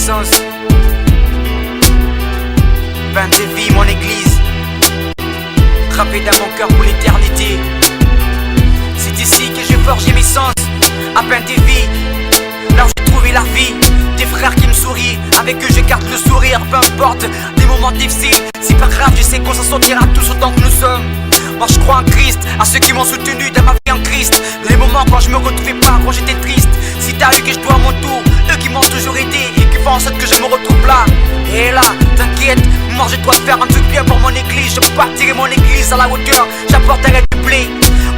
sens. Pain de vie, mon église, gravé dans mon cœur pour l'éternité. C'est ici que j'ai forgé mes sens. À Pain de vie, là où j'ai trouvé la vie. Des frères qui me sourient, avec eux je garde le sourire. Peu importe, des moments difficiles, c'est pas grave, je sais qu'on s'en sortira tous autant que nous sommes. Moi je crois en Christ, à ceux qui m'ont soutenu dans ma vie en Christ. Les moments quand je me retrouvais pas, quand j'étais triste. Si t'as eu que je dois à mon tour, eux qui m'ont toujours aidé et qui font en sorte que je me retrouve là. Et là, t'inquiète, moi je dois faire un truc bien pour mon église. Je partirai mon église à la hauteur, j'apporterai du blé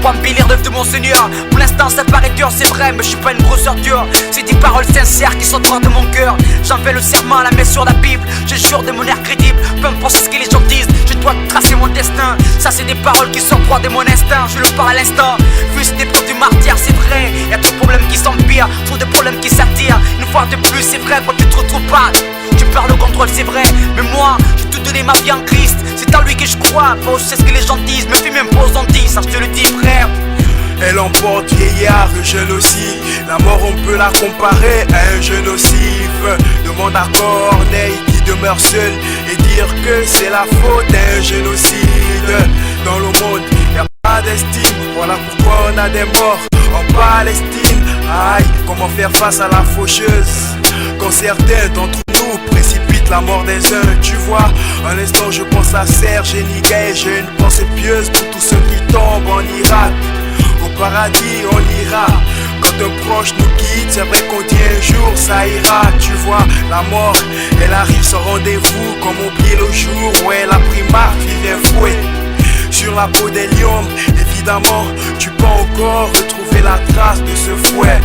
pour embellir l'œuvre de mon Seigneur. Pour l'instant ça paraît dur, c'est vrai, mais je suis pas une grosse ordure. C'est des paroles sincères qui sont droit de mon cœur. J'en fais le serment, la messe sur la Bible. Je jure de mon air crédible, peu importe ce que les gens disent. Je dois tracer mon destin. Ça c'est des paroles qui sont droit de mon instinct. Je le parle à l'instant. Fils des preuves du martyr, c'est vrai. Y'a trop de problèmes qui s'empirent, trop de problèmes qui s'attirent. Une fois de plus, c'est vrai, quand tu te retrouves pas, tu perds le contrôle, c'est vrai. Mais moi, j'ai tout donné ma vie en Christ. C'est en lui que je crois, pas c'est ce que les gens disent. Me fais même pas aux Antilles, ça je te le dis, frère. Elle emporte vieillard, jeune aussi. La mort on peut la comparer à un jeune nocif. Demande à Corneille qui demeure seul et dire que c'est la faute d'un génocide. Dans le monde y'a pas d'estime, voilà pourquoi on a des morts en Palestine. Aïe, comment faire face à la faucheuse quand certains d'entre nous précipitent la mort des uns. Tu vois, un instant je pense à Serge et Niga et j'ai une pensée pieuse pour tous ceux qui tombent en Irak. Au paradis on ira. Quand un proche nous quitte, c'est vrai qu'on dit un jour ça ira. Tu vois, la mort, elle arrive sans rendez-vous, comme oublier le jour où elle a pris Marc, vivait fouet sur la peau des lions. Évidemment, tu peux encore retrouver la trace de ce fouet.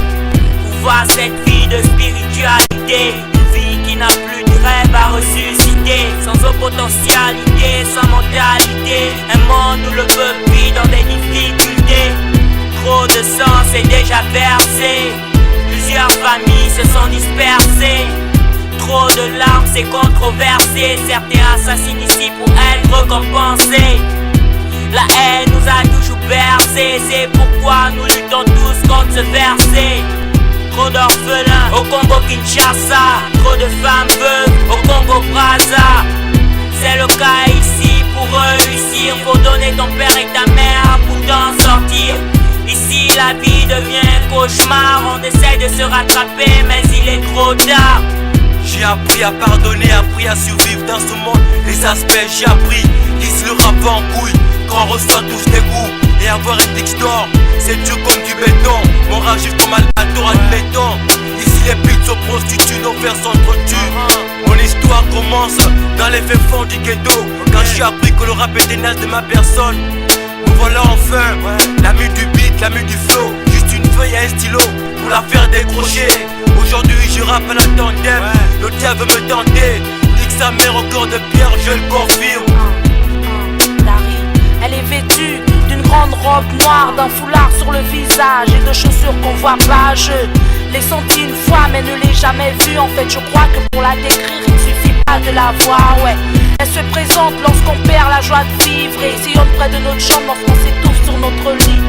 Voir cette vie de spiritualité, une vie qui n'a plus de rêve à ressusciter, sans potentialité, sans mentalité, un monde où le peuple vit dans des difficultés. Trop de sang s'est déjà versé, plusieurs familles se sont dispersées. Trop de larmes, c'est controversé, certains assassinent ici pour être récompensés. La haine nous a toujours bercés, c'est pourquoi nous luttons tous contre ce verset. Trop d'orphelins au Congo Kinshasa, trop de femmes veuves au Congo Brazza. C'est le cas ici, pour réussir faut donner ton père et ta mère pour t'en sortir. Ici la vie devient un cauchemar, on essaie de se rattraper mais il est trop tard. J'ai appris à pardonner, appris à survivre dans ce monde. Les aspects j'ai appris, lisse le rap en couille, quand on reçoit tous des goûts. Et avoir un texte d'or, c'est dur comme du béton. Mon rage est comme Albator, admettons. Ici les beats se prostituent, nos vers s'entretuent. Mon histoire commence dans les faits fonds du ghetto. Quand j'ai appris que le rap était naze de ma personne. Me voilà enfin, l'ami du beat, l'ami du flow. Juste une feuille et un stylo pour la faire décrocher. Aujourd'hui je rappe à la tandem. Le diable veut me tenter. Nique sa mère au corps de pierre, je le confirme. Elle est vêtue d'une grande robe noire, d'un foulard sur le visage et de chaussures qu'on voit pas. Je l'ai sentie une fois mais ne l'ai jamais vue. En fait je crois que pour la décrire il ne suffit pas de la voir, ouais. Elle se présente lorsqu'on perd la joie de vivre et sillonne près de notre chambre lorsqu'on s'étouffe sur notre lit.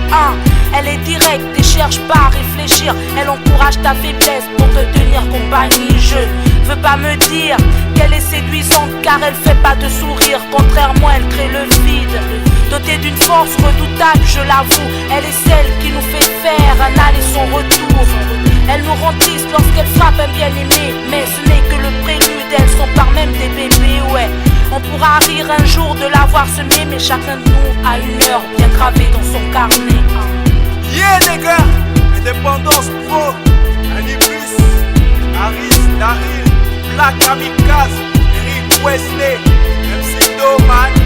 Elle est directe et cherche pas à réfléchir. Elle encourage ta faiblesse pour te tenir compagnie. Je veux pas me dire qu'elle est séduisante car elle fait pas de sourire. Contrairement elle crée le vide. Dotée d'une force redoutable, je l'avoue, elle est celle qui nous fait faire un aller son retour. Elle nous rend triste lorsqu'elle frappe un bien-aimé, mais ce n'est que le prélude, elles sont par même des bébés, ouais. On pourra rire un jour de l'avoir semé, mais chacun de nous a une heure bien gravée dans son carnet. Yeah les gars, Indépendance Pro, Anibus, Harris, Daryl, Black Kamikaze, Eric Wesley, MC Doman.